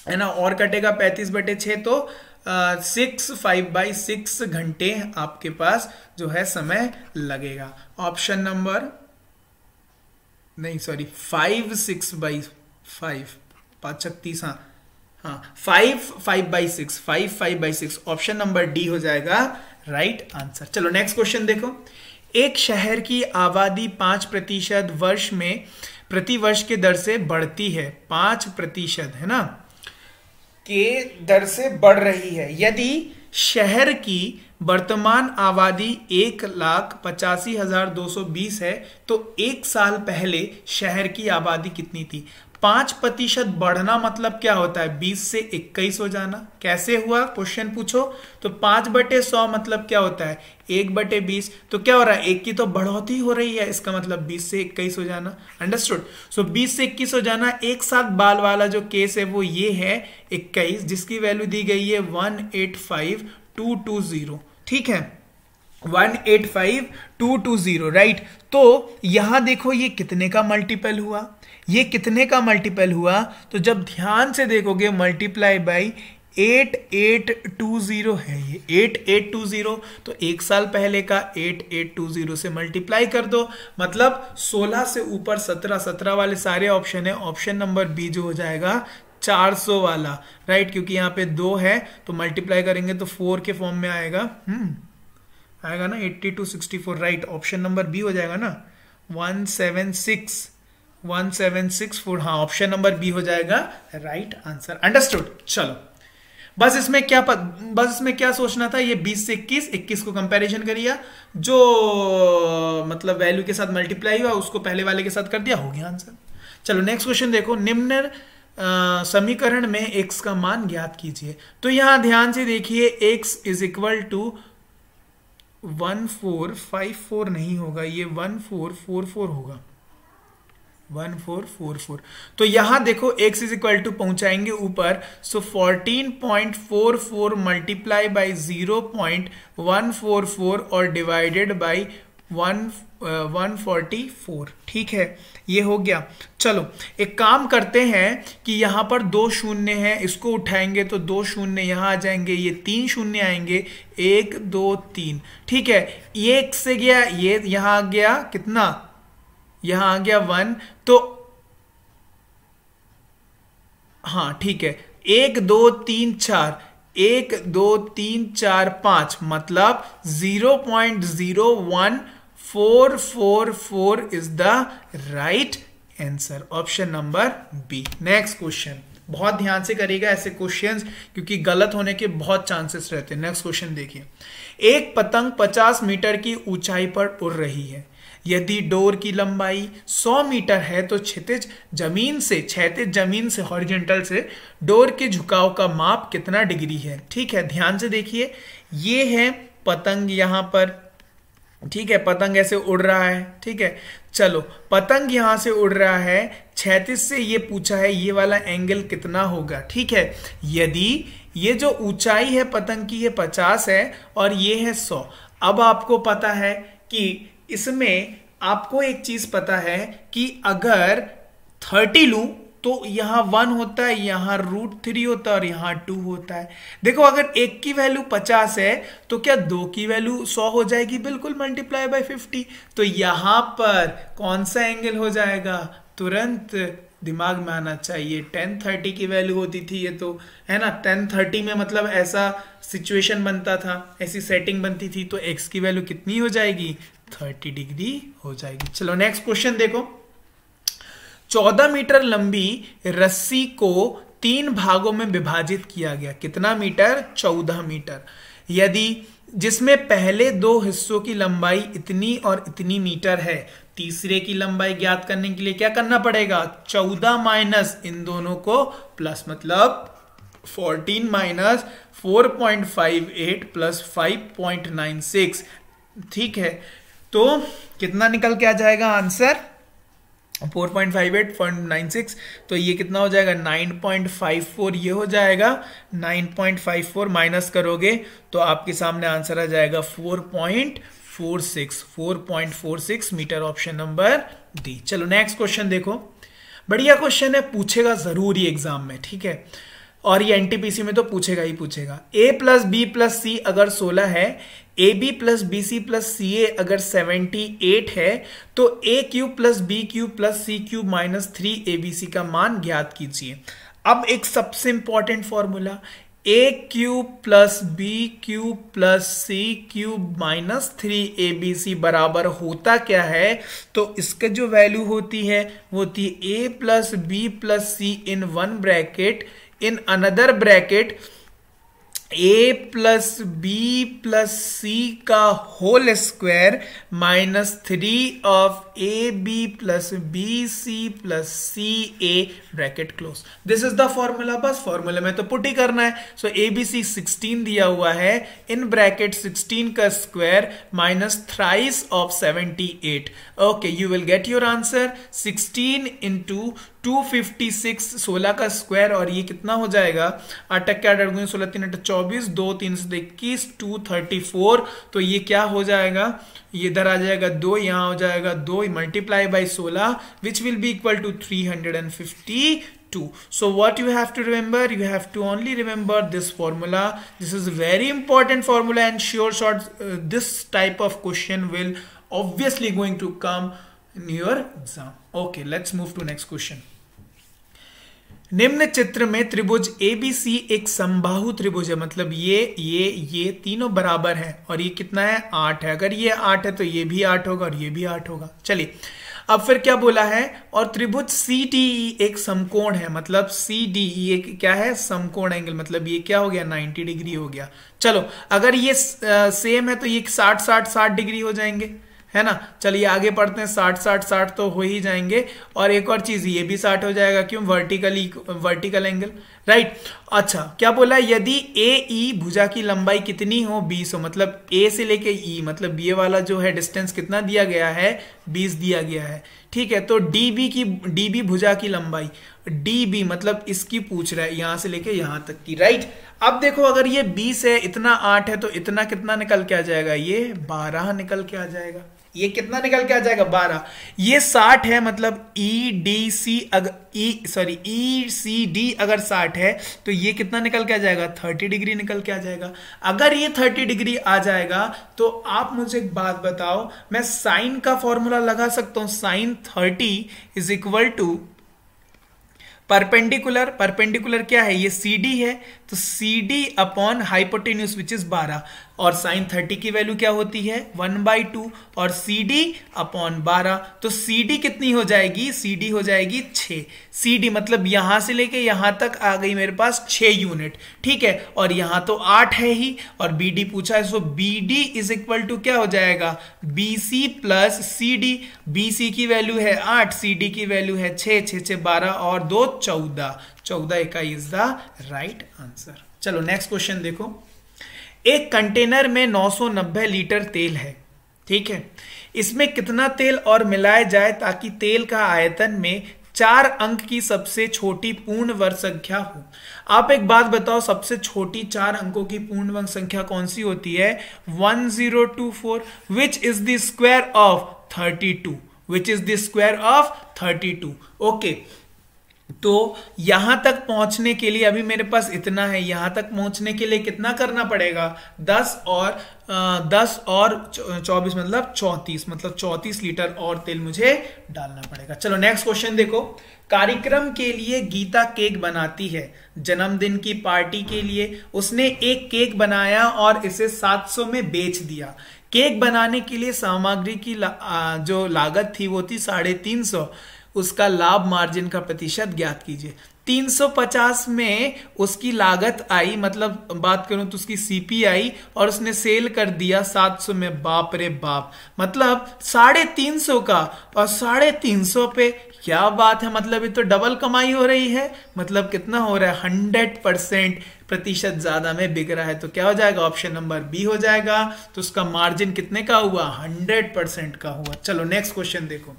है ना, और कटेगा 35/6, तो 5/6 घंटे आपके पास जो है समय लगेगा। ऑप्शन नंबर नहीं, सॉरी 5/6, 5/6, हाँ 5/6, 5/6, ऑप्शन नंबर डी हो जाएगा राइट आंसर। चलो नेक्स्ट क्वेश्चन देखो। एक शहर की आबादी 5% वर्ष में प्रति वर्ष के दर से बढ़ती है, 5% है ना, के दर से बढ़ रही है। यदि शहर की वर्तमान आबादी 1,85,220 है तो एक साल पहले शहर की आबादी कितनी थी? 5% बढ़ना मतलब क्या होता है? 20 से 21 हो जाना। कैसे हुआ क्वेश्चन पूछो तो 5/100 मतलब क्या होता है? 1/20। तो क्या हो रहा है? 1 की तो बढ़ोतरी हो रही है, इसका मतलब 20 से 21 हो जाना। अंडरस्टूड? सो 20 से 21 हो जाना। एक साथ बाल वाला जो केस है वो ये है 21, जिसकी वैल्यू दी गई है 185,220। ठीक है, 185,220 राइट। तो यहां देखो ये कितने का मल्टीपल हुआ, ये कितने का मल्टीपल हुआ? तो जब ध्यान से देखोगे मल्टीप्लाई बाई 8820 है, ये 8820। तो एक साल पहले का 8820 से मल्टीप्लाई कर दो, मतलब 16 से ऊपर 17, 17 वाले सारे ऑप्शन है। ऑप्शन नंबर बी जो हो जाएगा 400 वाला, राइट, क्योंकि यहाँ पे 2 है तो मल्टीप्लाई करेंगे तो 4 के फॉर्म में आएगा, आएगा ना 8264, राइट। ऑप्शन नंबर बी हो जाएगा ना 176,4। हाँ, ऑप्शन नंबर बी हो जाएगा राइट आंसर। अंडरस्टूड? चलो बस इसमें क्या सोचना था, ये 20 से 21 को कंपैरिजन करिए, जो मतलब वैल्यू के साथ मल्टीप्लाई हुआ उसको पहले वाले के साथ कर दिया, हो गया आंसर। चलो नेक्स्ट क्वेश्चन देखो। निम्न समीकरण में x का मान ज्ञात कीजिए। तो यहां ध्यान से देखिए, x इज इक्वल टू 1454 नहीं होगा, ये 1444 होगा, 1444। तो यहां देखो x इज इक्वल टू पहुंचाएंगे ऊपर, सो 14.44 मल्टीप्लाई बाई 0.144 और डिवाइडेड बाई 144। ठीक है, ये हो गया। चलो एक काम करते हैं कि यहां पर 2 शून्य है, इसको उठाएंगे तो 2 शून्य यहां आ जाएंगे, ये 3 शून्य आएंगे, 1 2 3। ठीक है, ये एक से गया, ये यहां आ गया कितना, यहां आ गया 1। तो हाँ ठीक है, 1 2 3 4, 1 2 3 4 5, मतलब 0.01444 is the right answer, option number B. Next question बहुत ध्यान से करिएगा ऐसे क्वेश्चंस, क्योंकि गलत होने के बहुत चांसेस रहते हैं। नेक्स्ट क्वेश्चन देखिए। एक पतंग 50 मीटर की ऊंचाई पर उड़ रही है। यदि डोर की लंबाई 100 मीटर है तो क्षैतिज जमीन से हॉरिजॉन्टल से डोर के झुकाव का माप कितना डिग्री है? ठीक है, ध्यान से देखिए, ये है पतंग यहां पर, ठीक है, पतंग ऐसे उड़ रहा है। ठीक है, चलो पतंग यहां से उड़ रहा है, क्षैतिज से ये पूछा है ये वाला एंगल कितना होगा। ठीक है, यदि ये जो ऊंचाई है पतंग की ये 50 है और ये है 100। अब आपको पता है कि इसमें आपको एक चीज पता है कि अगर 30 लूं तो यहां 1 होता है, यहां √3 होता है और यहां 2 होता है। देखो अगर एक की वैल्यू 50 है तो क्या 2 की वैल्यू 100 हो जाएगी? बिल्कुल, मल्टीप्लाई बाय 50। तो यहां पर कौन सा एंगल हो जाएगा? तुरंत दिमाग में आना चाहिए, 1030 की वैल्यू होती थी ये, तो है ना, 1030 में मतलब ऐसा सिचुएशन बनता था, ऐसी सेटिंग बनती थी, तो x की वैल्यू कितनी हो जाएगी? 30 डिग्री हो जाएगी। चलो नेक्स्ट क्वेश्चन देखो। 14 मीटर लंबी रस्सी को 3 भागों में विभाजित किया गया। कितना मीटर? 14 मीटर। यदि जिसमें पहले 2 हिस्सों की लंबाई इतनी और इतनी मीटर है, तीसरे की लंबाई ज्ञात करने के लिए क्या करना पड़ेगा? 14 माइनस इन दोनों को प्लस, मतलब 14 माइनस 4.58 प्लस 5.96। ठीक है, तो कितना निकल के आ जाएगा आंसर? 4.58.96। तो ये कितना हो जाएगा? 9.54 ये हो जाएगा। 9.54 माइनस करोगे तो आपके सामने आंसर आ जाएगा 4.46 मीटर, ऑप्शन नंबर डी। चलो नेक्स्ट क्वेश्चन देखो, बढ़िया क्वेश्चन है, पूछेगा जरूर ये एग्जाम में। ठीक है, और ये एनटीपीसी में तो पूछेगा ही पूछेगा। a plus B plus C अगर 16 है, A B plus B C plus C A अगर 78 है, तो a cube plus B cube plus C cube minus 3 ABC का मान ज्ञात कीजिए। अब एक सबसे important formula, A cube plus B cube plus C cube minus 3abc बराबर होता क्या है? तो इसका जो वैल्यू होती है वो होती है A plus B plus C in one bracket, in another bracket A plus B plus C का whole square minus 3 of A B plus B C plus C A bracket close. This is the formula. बस फॉर्मूले में तो put ही करना है। सो A B C 16 दिया हुआ है, इन ब्रैकेट 16 का square minus thrice of 78। Okay, you will get your answer 16 into 256, 16 का स्क्वायर, और ये कितना हो जाएगा? 8 के 8 गुणे 16 3 8 24, 2 3 21, 234। तो ये क्या हो जाएगा? ये इधर आ जाएगा 2, यहां हो जाएगा 2 multiply by 16 which will be equal to 352. So what you have to remember? You have to only remember this formula. This is a very important formula, and sure shot this type of question will obviously going to come in your exam. Okay, let's move to next question. निम्न चित्र में त्रिभुज ABC एक समबाहु त्रिभुज है, मतलब ये तीनों बराबर है, और ये कितना है? 8 है। अगर ये 8 है तो ये भी 8 होगा और ये भी 8 होगा। चलिए, अब फिर क्या बोला है? और त्रिभुज CDE एक समकोण है, मतलब CDE एक क्या है? समकोण एंगल, मतलब ये क्या हो गया? 90 डिग्री हो गया। चलो, अगर ये सेम है तो ये 60 डिग्री हो जाएंगे, है ना। चलिए आगे पढ़ते हैं। 60 तो हो ही जाएंगे, और एक और चीज ये भी 60 हो जाएगा। क्यों? Vertical angle, right. अच्छा, क्या बोला? यदि AE भुजा की लंबाई कितनी हो? 20 हो, मतलब A से लेके E, मतलब ये वाला जो है डिस्टेंस कितना दिया गया है? 20 दिया गया है, ठीक है। तो DB भुजा की लंबाई, DB मतलब इसकी पूछ रहा है, यहां से लेके यहां तक की, राइट। अब देखो, अगर ये 20 है, इतना 8 है, तो इतना कितना निकल के आ जाएगा? ये 12 निकल के आ जाएगा। ये कितना निकल के आ जाएगा? 12। ये 60 है, मतलब ECD अगर 60 है तो ये कितना निकल के आ जाएगा? 30 डिग्री निकल के आ जाएगा। अगर ये 30 डिग्री आ जाएगा तो आप मुझे एक बात बताओ, मैं साइन का फॉर्मूला लगा सकता हूं। Sine 30 is equal to perpendicular क्या है? ये CD है, तो CD upon hypotenuse which is 12, और साइन 30 की वैल्यू क्या होती है? 1/2, और CD अपॉन 12, तो CD कितनी हो जाएगी? CD हो जाएगी 6। CD मतलब यहां से लेके यहां तक आ गई मेरे पास 6 यूनिट, ठीक है। और यहां तो 8 है ही, और BD पूछा है, सो BD इज इक्वल टू क्या हो जाएगा? BC plus CD। BC की वैल्यू है 8, CD की वैल्यू है 6, 6 12 और 2 14, 14 का इज द राइट आंसर। चलो नेक्स्ट क्वेश्चन देखो। एक कंटेनर में 990 लीटर तेल है, ठीक है। इसमें कितना तेल और मिलाया जाए ताकि तेल का आयतन में 4 अंक की सबसे छोटी पूर्ण वर्ग संख्या हो? आप एक बात बताओ, सबसे छोटी 4 अंकों की पूर्ण वर्ग संख्या कौन सी होती है? 1024, which is the square of 32, which is the square of 32। Okay, तो यहां तक पहुंचने के लिए अभी मेरे पास इतना है, यहां तक पहुंचने के लिए कितना करना पड़ेगा? 10 और 24 मतलब 34, मतलब 34 लीटर और तेल मुझे डालना पड़ेगा। चलो नेक्स्ट क्वेश्चन देखो। कार्यक्रम के लिए गीता केक बनाती है। जन्मदिन की पार्टी के लिए उसने एक केक बनाया और इसे 700 में बेच दिया। केक बनाने के लिए सामग्री की जो लागत थी वो थी 350। उसका लाभ मार्जिन का प्रतिशत ज्ञात कीजिए। 350 में उसकी लागत आई, मतलब बात करूं तो उसकी CP आई, और उसने सेल कर दिया 700 में। बाप रे बाप, मतलब 350 का, और 350 पे क्या बात है, मतलब ये तो डबल कमाई हो रही है। मतलब कितना हो रहा है? 100% प्रतिशत ज्यादा में बिक रहा है। तो क्या हो जाएगा? ऑप्शन नंबर बी हो जाएगा। तो उसका मार्जिन कितने का हुआ? 100% का हुआ। चलो नेक्स्ट क्वेश्चन देखो।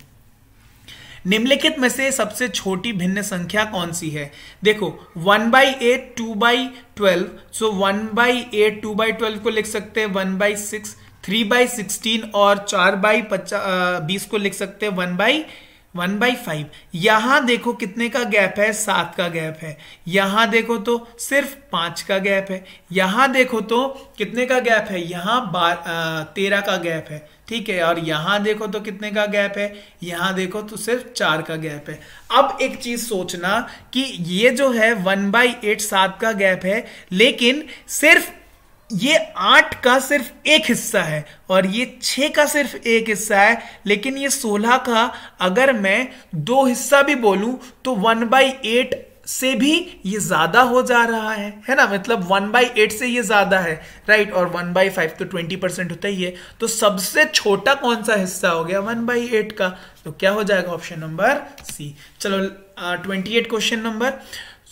निम्नलिखित में से सबसे छोटी भिन्न संख्या कौन सी है? देखो 1/8 2/12, सो 1/8 2/12 को लिख सकते हैं 1/6, 3/16 और 4/20 को लिख हैं 1/5। यहां देखो कितने का गैप है? 7 का गैप है। यहां देखो तो सिर्फ 5 का गैप है। यहां देखो तो कितने का गैप है? यहां 13 का गैप है। ठीक है, और यहां देखो तो कितने का गैप है, यहां देखो तो सिर्फ 4 का गैप है। अब एक चीज सोचना कि ये जो है 1/8 7 का गैप है, लेकिन सिर्फ ये 8 का सिर्फ एक हिस्सा है और ये 6 का सिर्फ एक हिस्सा है, लेकिन ये 16 का अगर मैं 2 हिस्सा भी बोलूं तो 1/8 से भी ये ज्यादा हो जा रहा है ना, मतलब 1/8 से ये ज्यादा है, राइट। और 1/5 तो 20% होता ही है, तो सबसे छोटा कौन सा हिस्सा हो गया 1/8 का, तो क्या हो जाएगा ऑप्शन नंबर सी। चलो 28 क्वेश्चन नंबर।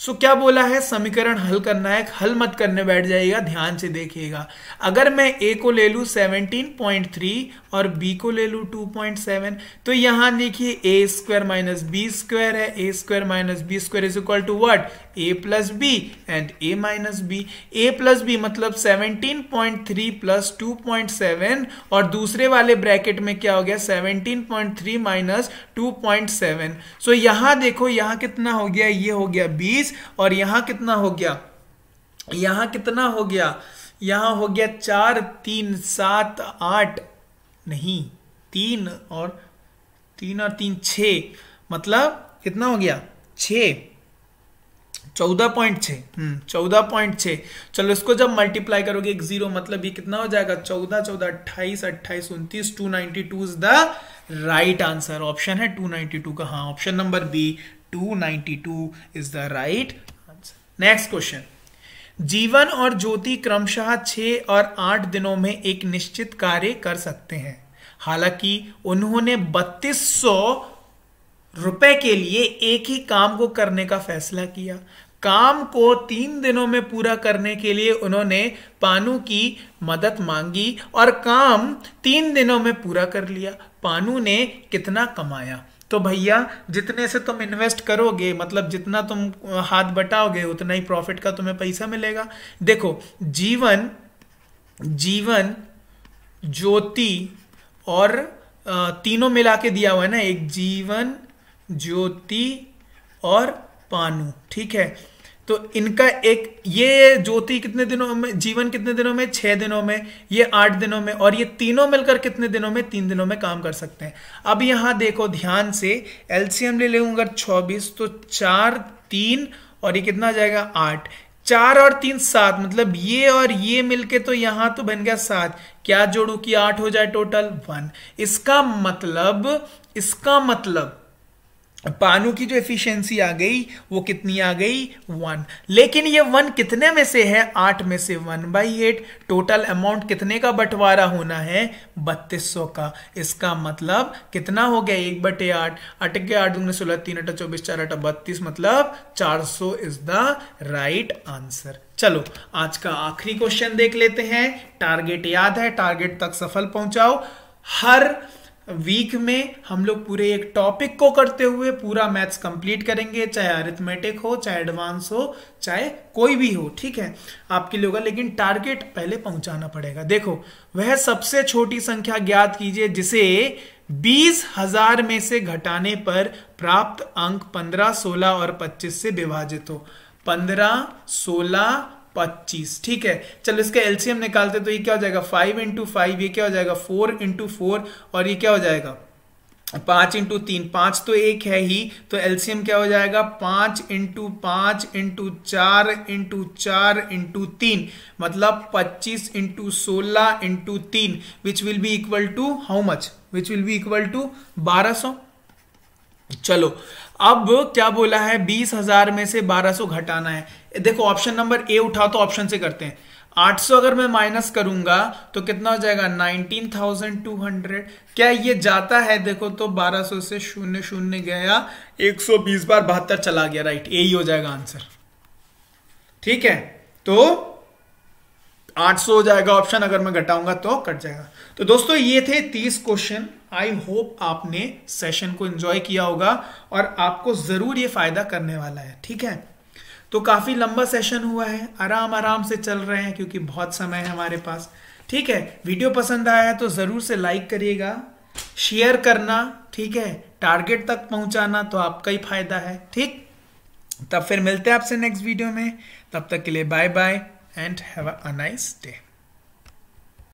सो क्या बोला है, समीकरण हल करना है, हल मत करने बैठ जाइएगा, ध्यान से देखिएगा। अगर मैं a को ले लूं 17.3 और b को ले लूं 2.7, तो यहां देखिए a square minus B square है, a square minus B square is equal to what, a plus B and a minus B. a plus B मतलब 17.3 प्लस 2.7 और दूसरे वाले ब्रैकेट में क्या हो गया 17.3 माइनस 2.7। सो यहां देखो यहां कितना हो गया, ये हो गया 20 और यहां कितना हो गया, यहां कितना हो गया, यहां हो गया 4 3 7 8 नहीं 3 और 3 6, मतलब कितना हो गया 6 14.6 14.6। चलो इसको जब मल्टीप्लाई करोगे एक जीरो, मतलब ये कितना हो जाएगा 14 14 28 28 29 292 is the right answer. Option है 292 का, हाँ option number B 292 is the right answer. Next question, Jeevan और ज्योति क्रमशः 6 और 8 दिनों में एक निश्चित कार्य कर सकते हैं। हालांकि उन्होंने 3200 रुपए के लिए एक ही काम को करने का फैसला किया। काम को 3 दिनों में पूरा करने के लिए उन्होंने पानू की मदद मांगी और काम 3 दिनों में पूरा कर लिया। पानू ने कितना कमाया? तो भैया जितने से तुम इन्वेस्ट करोगे, मतलब जितना तुम हाथ बटाओगे उतना ही प्रॉफिट का तुम्हें पैसा मिलेगा। देखो जीवन, ज्योति और तीनों मिला के दिया हुआ है ना, एक जीवन, ज्योति और पानू, ठीक है। तो इनका एक, ये ज्योति कितने दिनों में, जीवन कितने दिनों में 6 दिनों में, ये 8 दिनों में, और ये तीनों मिलकर कितने दिनों में 3 दिनों में काम कर सकते हैं। अब यहां देखो ध्यान से, एलसीएम ले लूंगा 24, तो 4 3 और ये कितना आ जाएगा 8, 4 और 3 7, मतलब ये और ये मिलके तो यहां तो बन गया 7। क्या जोड़ू कि 8 हो जाए टोटल 1। इसका मतलब पानू की जो एफिशिएंसी आ गई वो कितनी आ गई 1। लेकिन ये 1 कितने में से है, 8 में से 1/8। टोटल अमाउंट कितने का बंटवारा होना है 3200 का। इसका मतलब कितना हो गया 1/8, 8 के 8 दूनी 16, 3 8 24, 4 8 32, मतलब 400 इज द राइट आंसर। चलो आज का आखिरी क्वेश्चन देख लेते हैं। टारगेट याद है, टारगेट तक सफल पहुंचाओ। हर वीक में हम लोग पूरे एक टॉपिक को करते हुए पूरा मैथ्स कंप्लीट करेंगे, चाहे अरिथमेटिक हो, चाहे एडवांस हो, चाहे कोई भी हो, ठीक है, आपके लिए होगा। लेकिन टारगेट पहले पहुंचाना पड़ेगा। देखो वह सबसे छोटी संख्या ज्ञात कीजिए जिसे 20,000 में से घटाने पर प्राप्त अंक 15, 16 और 25 से विभाजित हो। 15, 16, 25, ठीक है। चलो इसका एलसीएम निकालते तो ये क्या हो जाएगा 5 × 5, ये क्या हो जाएगा 4 × 4, और ये क्या हो जाएगा 5 × 3, 5 तो एक है ही, तो एलसीएम क्या हो जाएगा 5 × 5 × 4 × 4 × 3, मतलब 25 × 16 × 3, which will be equal to how much, which will be equal to 1200। चलो अब क्या बोला है 20,000 में से 1200 घटाना है। देखो ऑप्शन नंबर ए उठाओ तो ऑप्शन से करते हैं। 800 अगर मैं माइनस करूंगा तो कितना हो जाएगा 19,200। क्या ये जाता है? देखो तो 1200 से 0 0 गया, 120 बार 72 चला गया, राइट, यही हो जाएगा आंसर, ठीक है। तो 800 हो जाएगा ऑप्शन, अगर मैं घटाऊंगा तो कट जाएगा। तो दोस्तों ये थे 30 क्वेश्चन। आई होप आपने सेशन को एंजॉय किया होगा और आपको जरूर ये फायदा करने वाला है, ठीक है। तो काफी लंबा सेशन हुआ है, आराम से चल रहे हैं क्योंकि बहुत समय है हमारे पास, ठीक है। वीडियो पसंद आया है तो जरूर से लाइक करिएगा, शेयर करना, ठीक है, टारगेट तक पहुंचाना तो आपका ही फायदा है, ठीक। तब फिर मिलते हैं आपसे नेक्स्ट वीडियो में, तब तक के लिए bye bye and have a nice day.